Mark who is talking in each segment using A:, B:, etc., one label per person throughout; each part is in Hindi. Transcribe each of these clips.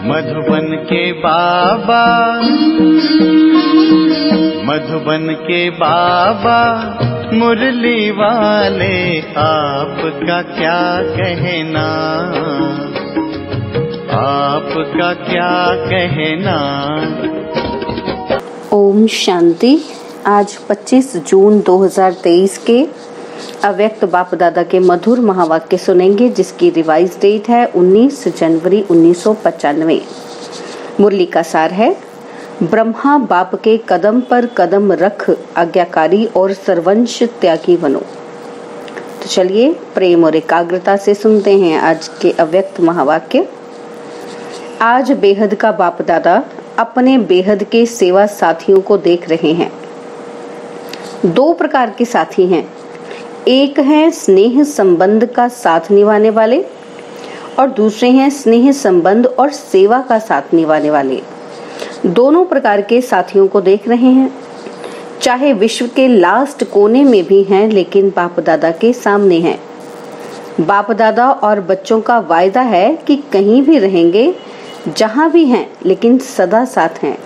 A: मधुबन के बाबा, मधुबन के बाबा मुरली वाले, आपका क्या कहना, आपका क्या कहना।
B: ओम शांति। आज 25 जून 2023 के अव्यक्त बाप दादा के मधुर महावाक्य सुनेंगे, जिसकी रिवाइज डेट है 19 जनवरी 1995। मुरली का सार है, ब्रह्मा बाप के कदम पर कदम रख, आज्ञाकारी और सर्वंश त्यागी बनो। तो चलिए प्रेम और एकाग्रता से सुनते हैं आज के अव्यक्त महावाक्य। आज बेहद का बाप दादा अपने बेहद के सेवा साथियों को देख रहे हैं। दो प्रकार के साथी हैं, एक है स्नेह संबंध का साथ निभाने वाले और दूसरे हैं स्नेह संबंध और सेवा का साथ निभाने वाले। दोनों प्रकार के साथियों को देख रहे हैं, चाहे विश्व के लास्ट कोने में भी हैं, लेकिन बाप दादा के सामने हैं। बाप दादा और बच्चों का वायदा है कि कहीं भी रहेंगे, जहां भी हैं, लेकिन सदा साथ हैं।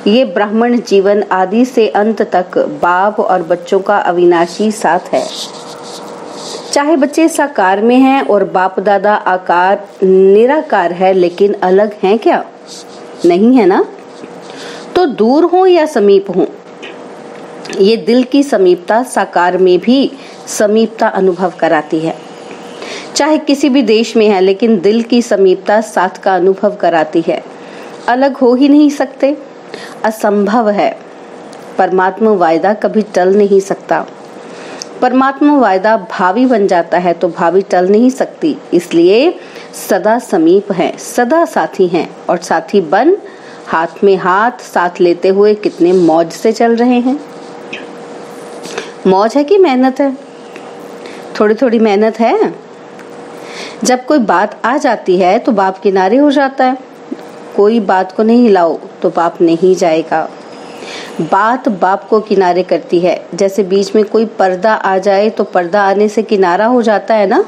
B: ये ब्राह्मण जीवन आदि से अंत तक बाप और बच्चों का अविनाशी साथ है। चाहे बच्चे साकार में हैं और बाप दादा आकार निराकार है, लेकिन अलग हैं क्या? नहीं है ना? तो दूर हो या समीप हो, ये दिल की समीपता साकार में भी समीपता अनुभव कराती है। चाहे किसी भी देश में है, लेकिन दिल की समीपता साथ का अनुभव कराती है। अलग हो ही नहीं सकते, असंभव है। परमात्मा वायदा कभी टल नहीं सकता। परमात्मा वायदा भावी बन जाता है तो भावी टल नहीं सकती, इसलिए सदा समीप है, सदा साथी हैं और साथी बन हाथ में हाथ साथ लेते हुए कितने मौज से चल रहे हैं। मौज है कि मेहनत है? थोड़ी थोड़ी मेहनत है। जब कोई बात आ जाती है तो बाप किनारे हो जाता है। कोई बात को नहीं लाओ तो बाप नहीं जाएगा। बात बाप को किनारे करती है। जैसे बीच में कोई पर्दा आ जाए तो पर्दा आने से किनारा हो जाता है ना,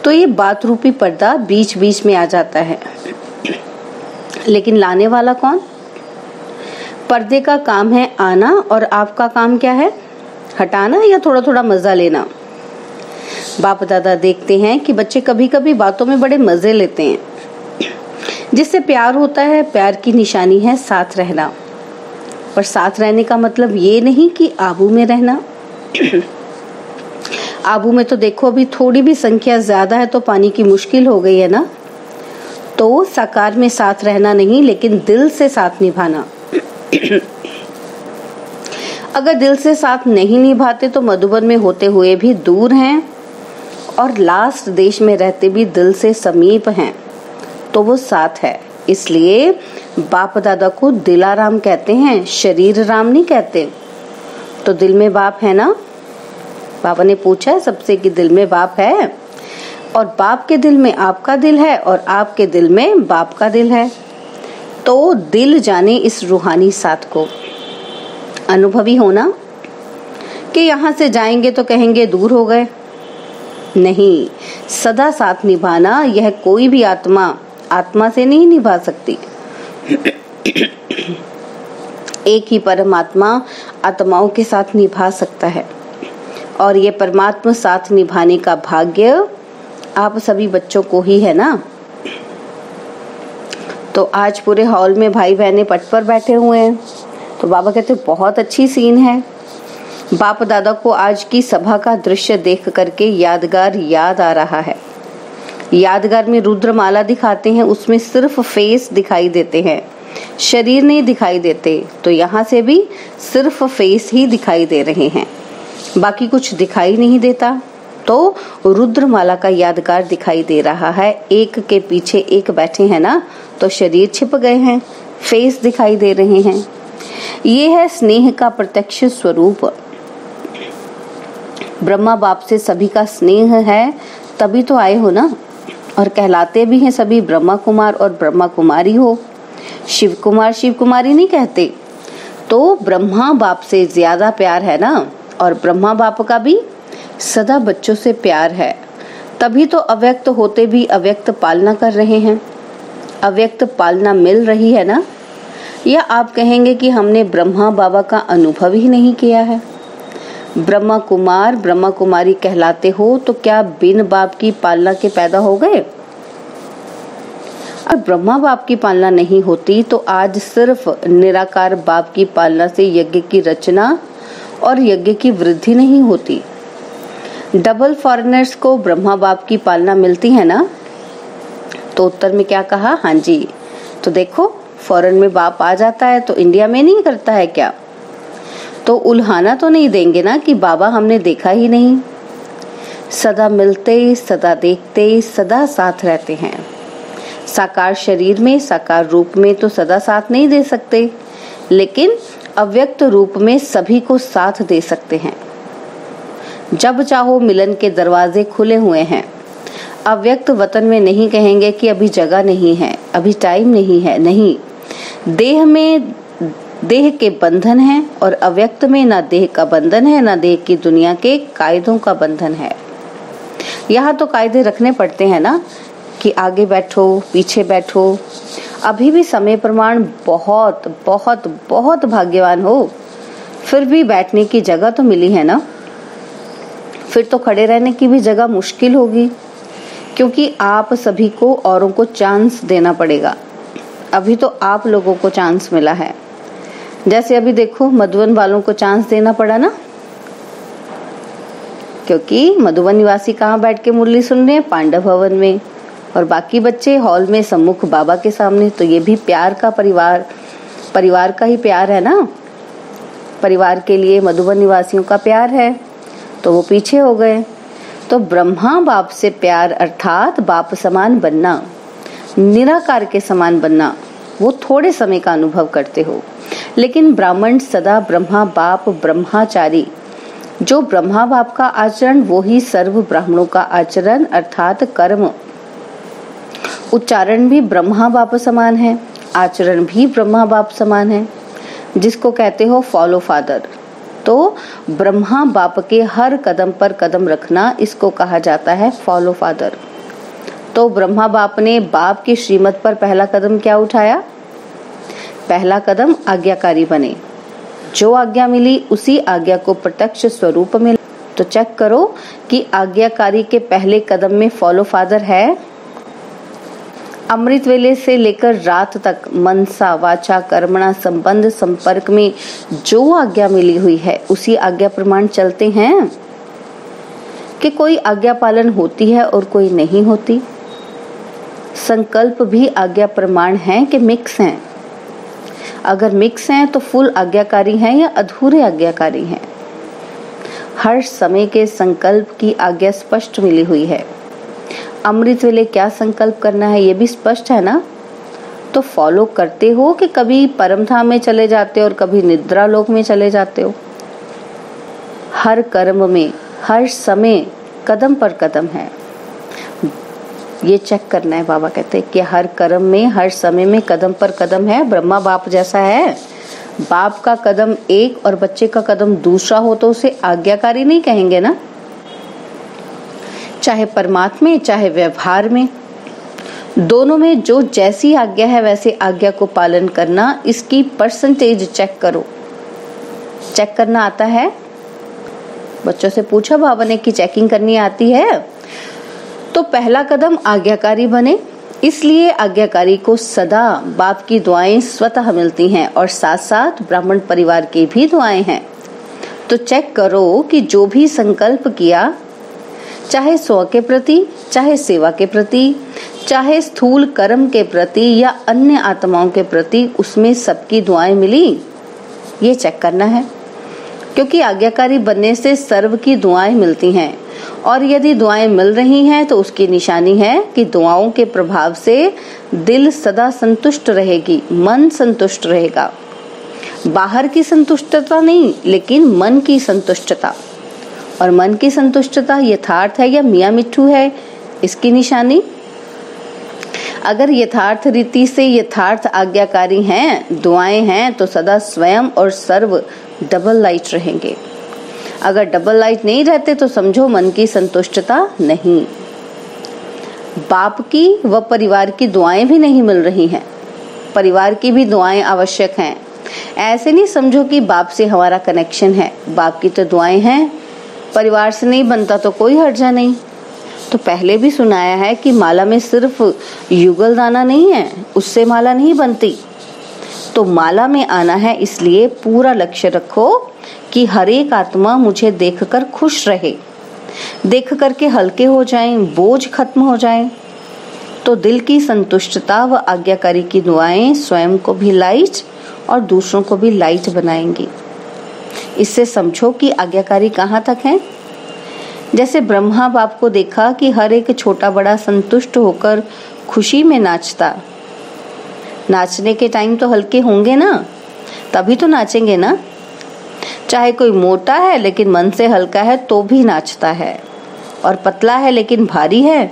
B: तो ये बात रूपी पर्दा बीच बीच में आ जाता है। लेकिन लाने वाला कौन? पर्दे का काम है आना और आपका काम क्या है? हटाना या थोड़ा थोड़ा मजा लेना। बाप दादा देखते हैं कि बच्चे कभी कभी बातों में बड़े मजे लेते हैं, जिससे प्यार होता है। प्यार की निशानी है साथ रहना। और साथ रहने का मतलब ये नहीं कि आबू में रहना। आबू में तो देखो अभी थोड़ी भी संख्या ज्यादा है तो पानी की मुश्किल हो गई है ना। तो साकार में साथ रहना नहीं, लेकिन दिल से साथ निभाना। अगर दिल से साथ नहीं निभाते तो मधुबन में होते हुए भी दूर हैं और लास्ट देश में रहते भी दिल से समीप हैं, तो वो साथ है। इसलिए बाप दादा को दिलाराम कहते हैं, शरीर राम नहीं कहते। तो दिल में बाप है ना? बाबा ने पूछा है सबसे कि दिल में बाप है, और बाप के दिल में आपका दिल है और आपके दिल में बाप का दिल है। तो दिल जाने इस रूहानी साथ को। अनुभवी होना कि यहाँ से जाएंगे तो कहेंगे दूर हो गए। नहीं, सदा साथ निभाना यह कोई भी आत्मा से नहीं निभा सकती। एक ही परमात्मा आत्माओं के साथ निभा सकता है, और ये परमात्मा साथ निभाने का भाग्य आप सभी बच्चों को ही है ना। तो आज पूरे हॉल में भाई बहनें पट पर बैठे हुए हैं, तो बाबा कहते बहुत अच्छी सीन है। बाप दादा को आज की सभा का दृश्य देख करके यादगार याद आ रहा है। यादगार में रुद्रमाला दिखाते हैं, उसमें सिर्फ फेस दिखाई देते हैं, शरीर नहीं दिखाई देते। तो यहाँ से भी सिर्फ फेस ही दिखाई दे रहे हैं, बाकी कुछ दिखाई नहीं देता। तो रुद्रमाला का यादगार दिखाई दे रहा है। एक के पीछे एक बैठे हैं ना, तो शरीर छिप गए हैं, फेस दिखाई दे रहे हैं। ये है स्नेह का प्रत्यक्ष स्वरूप। ब्रह्मा बाप से सभी का स्नेह है, तभी तो आए हो ना। और कहलाते भी हैं सभी ब्रह्मा कुमार और ब्रह्मा कुमारी हो। शिव कुमार शिव कुमारी नहीं कहते। तो ब्रह्मा बाप से ज्यादा प्यार है ना, और ब्रह्मा बाप का भी सदा बच्चों से प्यार है। तभी तो अव्यक्त होते भी अव्यक्त पालना कर रहे हैं। अव्यक्त पालना मिल रही है ना? या आप कहेंगे कि हमने ब्रह्मा बाबा का अनुभव ही नहीं किया है? ब्रह्मा कुमार ब्रह्मा कुमारी कहलाते हो तो क्या बिन बाप की पालना के पैदा हो गए? और ब्रह्मा बाप की पालना नहीं होती तो आज सिर्फ निराकार बाप की पालना से यज्ञ की रचना और यज्ञ की वृद्धि नहीं होती। डबल फॉरेनर्स को ब्रह्मा बाप की पालना मिलती है ना? तो उत्तर में क्या कहा? हाँ जी। तो देखो, फॉरेन में बाप आ जाता है तो इंडिया में नहीं करता है क्या? तो उल्हाना तो नहीं देंगे ना कि बाबा हमने देखा ही नहीं। सदा मिलते, सदा देखते, सदा साथ रहते हैं। साकार शरीर में, साकार रूप में तो सदा साथ नहीं दे सकते, लेकिन अव्यक्त रूप में सभी को साथ दे सकते हैं। जब चाहो मिलन के दरवाजे खुले हुए हैं। अव्यक्त वतन में नहीं कहेंगे कि अभी जगह नहीं है, अभी टाइम नहीं है, नहीं। देह में देह के बंधन है और अव्यक्त में ना देह का बंधन है, ना देह की दुनिया के कायदों का बंधन है। यहाँ तो कायदे रखने पड़ते हैं ना कि आगे बैठो, पीछे बैठो। अभी भी समय प्रमाण बहुत बहुत बहुत भाग्यवान हो, फिर भी बैठने की जगह तो मिली है ना। फिर तो खड़े रहने की भी जगह मुश्किल होगी, क्योंकि आप सभी को औरों को चांस देना पड़ेगा। अभी तो आप लोगों को चांस मिला है। जैसे अभी देखो, मधुबन वालों को चांस देना पड़ा ना, क्योंकि मधुबन निवासी कहाँ बैठ के मुरली सुन रहे हैं? पांडव भवन में, और बाकी बच्चे हॉल में सम्मुख बाबा के सामने। तो ये भी प्यार का परिवार का ही प्यार है ना। परिवार के लिए मधुबन निवासियों का प्यार है, तो वो पीछे हो गए। तो ब्रह्मा बाप से प्यार अर्थात बाप समान बनना, निराकार के समान बनना, वो थोड़े समय का अनुभव करते हो। लेकिन ब्राह्मण सदा ब्रह्मा बाप ब्रह्माचारी, जो ब्रह्मा बाप का आचरण वो ही सर्व ब्राह्मणों का आचरण अर्थात कर्म। उच्चारण भी ब्रह्मा बाप समान है, आचरण भी ब्रह्मा बाप समान है, जिसको कहते हो फॉलो फादर। तो ब्रह्मा बाप के हर कदम पर कदम रखना, इसको कहा जाता है फॉलो फादर। तो ब्रह्मा बाप ने बाप की श्रीमत पर पहला कदम क्या उठाया? पहला कदम आज्ञाकारी बने। जो आज्ञा मिली उसी आज्ञा को प्रत्यक्ष स्वरूप में। तो चेक करो कि आज्ञाकारी के पहले कदम में फॉलो फादर है। अमृत वेले से लेकर रात तक मनसा वाचा कर्मणा संबंध संपर्क में जो आज्ञा मिली हुई है उसी आज्ञा प्रमाण चलते हैं कि कोई आज्ञा पालन होती है और कोई नहीं होती। संकल्प भी आज्ञा प्रमाण है कि मिक्स हैं। अगर मिक्स हैं तो फुल आज्ञाकारी हैं या अधूरे आज्ञाकारी हैं। हर समय के संकल्प की आज्ञा स्पष्ट मिली हुई है। अमृत वेले क्या संकल्प करना है ये भी स्पष्ट है ना। तो फॉलो करते हो कि कभी परम धाम में चले जाते हो और कभी निद्रा लोक में चले जाते हो। हर कर्म में हर समय कदम पर कदम है, ये चेक करना है। बाबा कहते हैं कि हर कर्म में हर समय में कदम पर कदम है। ब्रह्मा बाप जैसा है, बाप का कदम एक और बच्चे का कदम दूसरा हो तो उसे आज्ञाकारी नहीं कहेंगे ना। चाहे परमात्मा में चाहे व्यवहार में, दोनों में जो जैसी आज्ञा है वैसे आज्ञा को पालन करना। इसकी परसेंटेज चेक करो। चेक करना आता है? बच्चों से पूछा बाबा ने कि चेकिंग करनी आती है? तो पहला कदम आज्ञाकारी बने, इसलिए आज्ञाकारी को सदा बाप की दुआएं स्वतः मिलती हैं और साथ साथ ब्राह्मण परिवार की भी दुआएं हैं। तो चेक करो कि जो भी संकल्प किया, चाहे स्व के प्रति, चाहे सेवा के प्रति, चाहे स्थूल कर्म के प्रति या अन्य आत्माओं के प्रति, उसमें सबकी दुआएं मिली, ये चेक करना है। क्योंकि आज्ञाकारी बनने से सर्व की दुआएं मिलती हैं, और यदि दुआएं मिल रही हैं तो उसकी निशानी है कि दुआओं के प्रभाव से दिल सदा संतुष्ट रहेगी, मन संतुष्ट रहेगा। बाहर की संतुष्टता नहीं, लेकिन मन की संतुष्टता। और मन की संतुष्टता यथार्थ है या मियाँ मिट्ठू है, इसकी निशानी। अगर यथार्थ रीति से यथार्थ आज्ञाकारी हैं, दुआएं हैं, तो सदा स्वयं और सर्व डबल लाइट रहेंगे। अगर डबल लाइट नहीं रहते तो समझो मन की संतुष्टता नहीं। बाप की व परिवार की दुआएं भी नहीं मिल रही हैं। परिवार की भी दुआएं आवश्यक हैं। ऐसे नहीं समझो कि बाप से हमारा कनेक्शन है, बाप की तो दुआएं हैं, परिवार से नहीं बनता तो कोई हर्जा नहीं। तो पहले भी सुनाया है कि माला में सिर्फ युगल दाना नहीं है, उससे माला नहीं बनती। तो माला में आना है, इसलिए पूरा लक्ष्य रखो कि हर एक आत्मा मुझे देखकर खुश रहे, देख करके हल्के हो जाएं, बोझ खत्म हो जाएं। तो दिल की संतुष्टता व आज्ञाकारी की दुआएं स्वयं को भी लाइट और दूसरों को भी लाइट बनाएंगी। इससे समझो कि आज्ञाकारी कहाँ तक है। जैसे ब्रह्मा बाप को देखा कि हर एक छोटा बड़ा संतुष्ट होकर खुशी में नाचता। नाचने के टाइम तो हल्के होंगे ना, तभी तो नाचेंगे ना। चाहे कोई मोटा है लेकिन मन से हल्का है तो भी नाचता है, और पतला है लेकिन भारी है,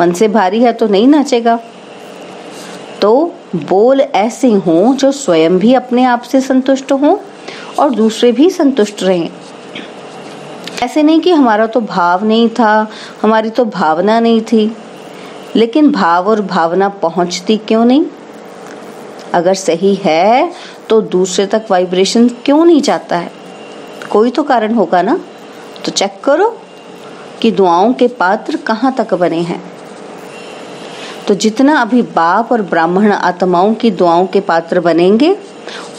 B: मन से भारी है तो नहीं नाचेगा। तो बोल ऐसे हों जो स्वयं भी अपने आप से संतुष्ट हों और दूसरे भी संतुष्ट रहें। ऐसे नहीं कि हमारा तो भाव नहीं था, हमारी तो भावना नहीं थी, लेकिन भाव और भावना पहुंचती क्यों नहीं? अगर सही है तो दूसरे तक वाइब्रेशन क्यों नहीं जाता है? कोई तो कारण होगा ना। तो चेक करो कि दुआओं के पात्र कहाँ तक बने हैं। तो जितना अभी बाप और ब्राह्मण आत्माओं की दुआओं के पात्र बनेंगे,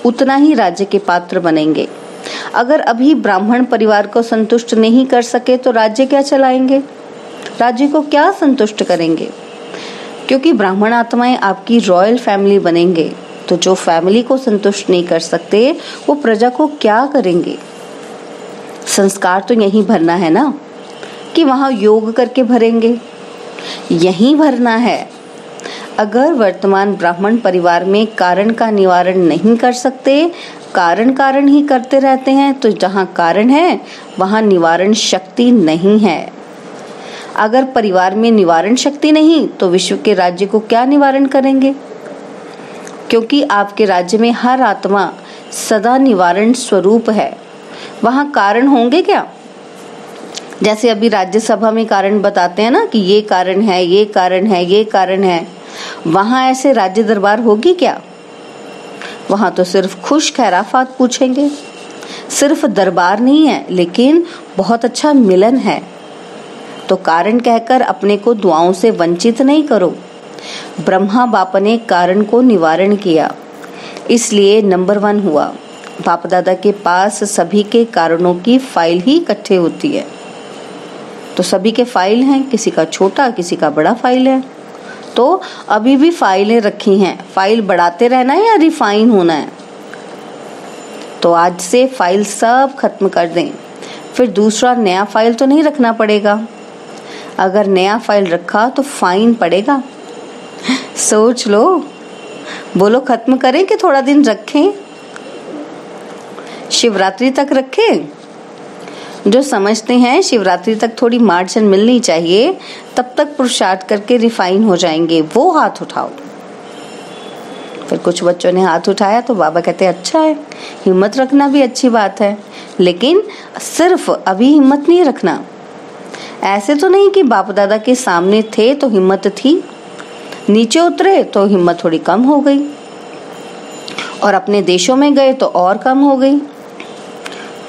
B: उतना ही राज्य के पात्र बनेंगे। अगर अभी ब्राह्मण परिवार को संतुष्ट नहीं कर सके तो राज्य क्या चलाएंगे? राज्य को क्या संतुष्ट करेंगे? क्योंकि ब्राह्मण आत्माएं आपकी रॉयल फैमिली बनेंगे। तो जो फैमिली को संतुष्ट नहीं कर सकते वो प्रजा को क्या करेंगे? संस्कार तो यहीं भरना है ना, कि वहां योग करके भरेंगे? यहीं भरना है। अगर वर्तमान ब्राह्मण परिवार में कारण का निवारण नहीं कर सकते, कारण ही करते रहते हैं, तो जहां कारण है वहां निवारण शक्ति नहीं है। अगर परिवार में निवारण शक्ति नहीं तो विश्व के राज्य को क्या निवारण करेंगे? क्योंकि आपके राज्य में हर आत्मा सदा निवारण स्वरूप है, वहां कारण होंगे क्या? जैसे अभी राज्यसभा में कारण बताते हैं ना कि ये कारण है, ये कारण है, ये कारण है, वहां ऐसे राज्य दरबार होगी क्या? वहां तो सिर्फ खुश खैराफात पूछेंगे। सिर्फ दरबार नहीं है, लेकिन बहुत अच्छा मिलन है। तो कारण कहकर अपने को दुआओं से वंचित नहीं करो। ब्रह्मा बाप ने कारण को निवारण किया, इसलिए नंबर 1 हुआ। बाप दादा के पास सभी के कारणों की फाइल ही इकट्ठे होती है। तो सभी के फाइल हैं, किसी का छोटा किसी का बड़ा फाइल है। तो अभी भी फाइलें रखी हैं। फाइल बढ़ाते रहना है या रिफाइन होना है? तो आज से फाइल सब खत्म कर दें, फिर दूसरा नया फाइल तो नहीं रखना पड़ेगा। अगर नया फाइल रखा तो फाइन पड़ेगा। सोच लो, बोलो खत्म करें कि थोड़ा दिन रखें? शिवरात्रि तक रखें? जो समझते हैं शिवरात्रि तक थोड़ी मार्जिन मिलनी चाहिए, तब तक पुरुषार्थ करके रिफाइन हो जाएंगे, वो हाथ उठाओ। फिर कुछ बच्चों ने हाथ उठाया तो बाबा कहते अच्छा है, हिम्मत रखना भी अच्छी बात है, लेकिन सिर्फ अभी हिम्मत नहीं रखना। ऐसे तो नहीं कि बाप दादा के सामने थे तो हिम्मत थी, नीचे उतरे तो हिम्मत थोड़ी कम हो गई, और अपने देशों में गए तो और कम हो गई,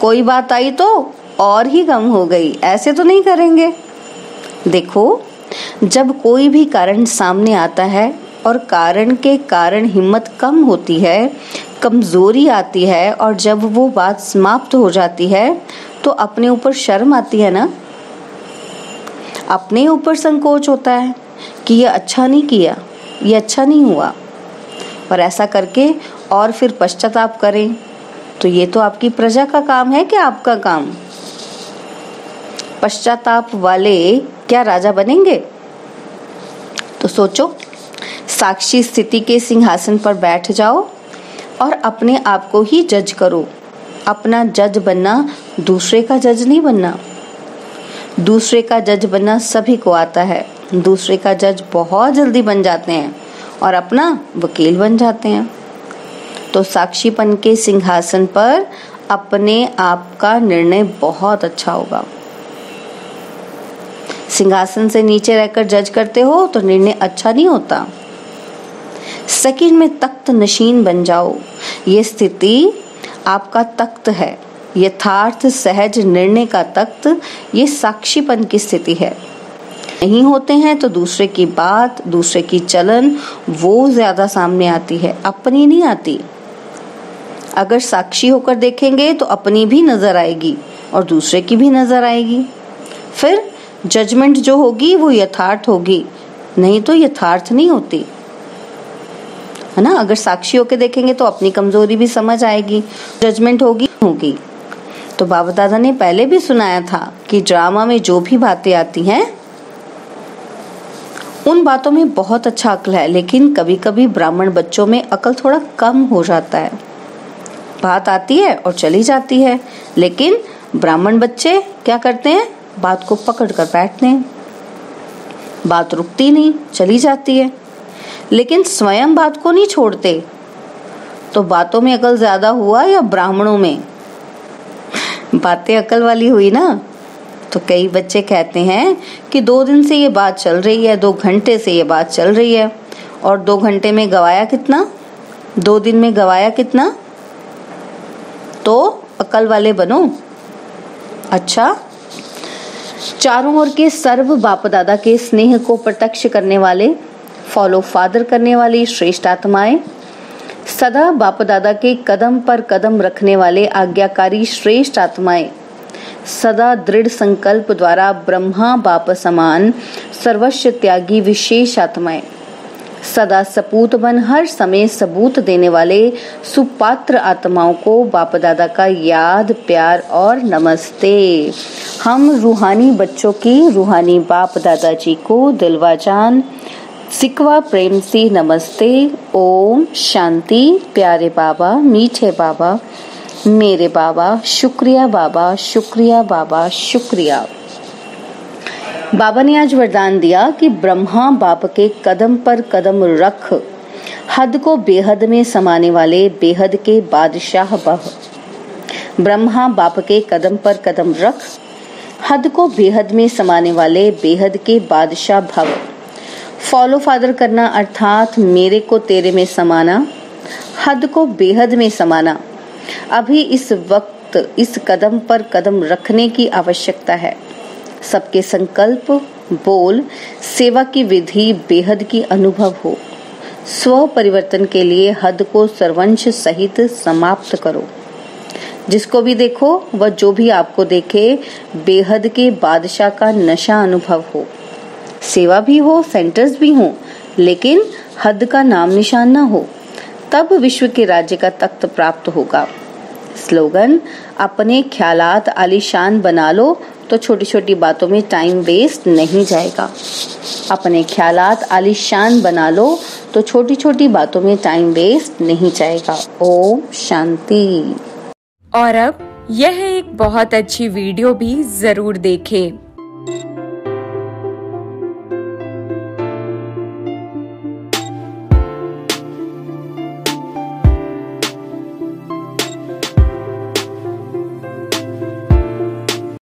B: कोई बात आई तो और ही कम हो गई। ऐसे तो नहीं करेंगे। देखो, जब कोई भी कारण सामने आता है और कारण के कारण हिम्मत कम होती है, कमजोरी आती है, और जब वो बात समाप्त हो जाती है तो अपने ऊपर शर्म आती है ना, अपने ऊपर संकोच होता है कि ये अच्छा नहीं किया, ये अच्छा नहीं हुआ, और ऐसा करके और फिर पश्चाताप करें तो ये तो आपकी प्रजा का काम है कि आपका काम? पश्चाताप वाले क्या राजा बनेंगे? तो सोचो, साक्षी स्थिति के सिंहासन पर बैठ जाओ और अपने आप को ही जज करो। अपना जज बनना, दूसरे का जज नहीं बनना। दूसरे का जज बनना सभी को आता है। दूसरे का जज बहुत जल्दी बन जाते हैं और अपना वकील बन जाते हैं। तो साक्षीपन के सिंहासन पर अपने आप का निर्णय बहुत अच्छा होगा। सिंहासन से नीचे रहकर जज करते हो तो निर्णय अच्छा नहीं होता। सेकंड में तख्त नशीन बन जाओ। ये स्थिति आपका तख्त है, यथार्थ सहज निर्णय का तख्त, ये साक्षीपन की स्थिति है। नहीं होते हैं तो दूसरे की बात, दूसरे की चलन वो ज्यादा सामने आती है, अपनी नहीं आती। अगर साक्षी होकर देखेंगे तो अपनी भी नजर आएगी और दूसरे की भी नजर आएगी। फिर जजमेंट जो होगी वो यथार्थ होगी, नहीं तो यथार्थ नहीं होती, है ना। अगर साक्षी होकर देखेंगे तो अपनी कमजोरी भी समझ आएगी, जजमेंट होगी। तो बाबा दादा ने पहले भी सुनाया था कि ड्रामा में जो भी बातें आती हैं उन बातों में बहुत अच्छा अक्ल है, लेकिन कभी कभी ब्राह्मण बच्चों में अक्ल थोड़ा कम हो जाता है। बात आती है और चली जाती है, लेकिन ब्राह्मण बच्चे क्या करते हैं, बात को पकड़ कर बैठते हैं, बात रुकती नहीं, चली जाती है, लेकिन स्वयं बात को नहीं छोड़ते। तो बातों में अकल ज्यादा हुआ या ब्राह्मणों में? बातें अकल वाली हुई ना। तो कई बच्चे कहते हैं कि 2 दिन से ये बात चल रही है, 2 घंटे से ये बात चल रही है, और 2 घंटे में गवाया कितना, 2 दिन में गवाया कितना। तो अकल वाले बनो। अच्छा, चारों ओर के सर्व बाप दादा के स्नेह को प्रत्यक्ष करने वाले, फॉलो फादर करने वाली श्रेष्ठ आत्माएं, सदा बाप दादा के कदम पर कदम रखने वाले आज्ञाकारी श्रेष्ठ आत्माएं, सदा दृढ़ संकल्प द्वारा ब्रह्मा बाप समान सर्वस्व त्यागी विशेष आत्माएं, सदा सपूत बन हर समय सबूत देने वाले सुपात्र आत्माओं को बाप दादा का याद, प्यार और नमस्ते। हम रूहानी बच्चों की रूहानी बाप दादा जी को दिलवा जान सिकवा प्रेम से नमस्ते। ओम शांति। प्यारे बाबा, मीठे बाबा, मेरे बाबा, शुक्रिया बाबा, शुक्रिया बाबा, शुक्रिया। बाबा ने आज वरदान दिया कि ब्रह्मा बाप के कदम पर कदम रख, हद को बेहद में समाने वाले बेहद के बादशाह बह। ब्रह्मा बाप के कदम पर कदम रख, हद को बेहद में समाने वाले बेहद के बादशाह भव। फॉलो फादर करना अर्थात मेरे को तेरे में समाना, हद को बेहद में समाना। अभी इस वक्त इस कदम पर कदम रखने की आवश्यकता है। सबके संकल्प, बोल, सेवा की विधि बेहद की अनुभव हो। स्व परिवर्तन के लिए हद को सर्वंश सहित समाप्त करो। जिसको भी देखो वह जो भी आपको देखे बेहद के बादशाह का नशा अनुभव हो। सेवा भी हो, सेंटर्स भी हो, लेकिन हद का नाम निशान ना हो, तब विश्व के राज्य का तख्त प्राप्त होगा। स्लोगन, अपने ख्यालात आलीशान बना लो तो छोटी छोटी बातों में टाइम वेस्ट नहीं जाएगा। अपने ख्यालात आलीशान बना लो तो छोटी छोटी बातों में टाइम वेस्ट नहीं जाएगा। ओम शांति।
C: और अब यह एक बहुत अच्छी वीडियो भी जरूर देखें।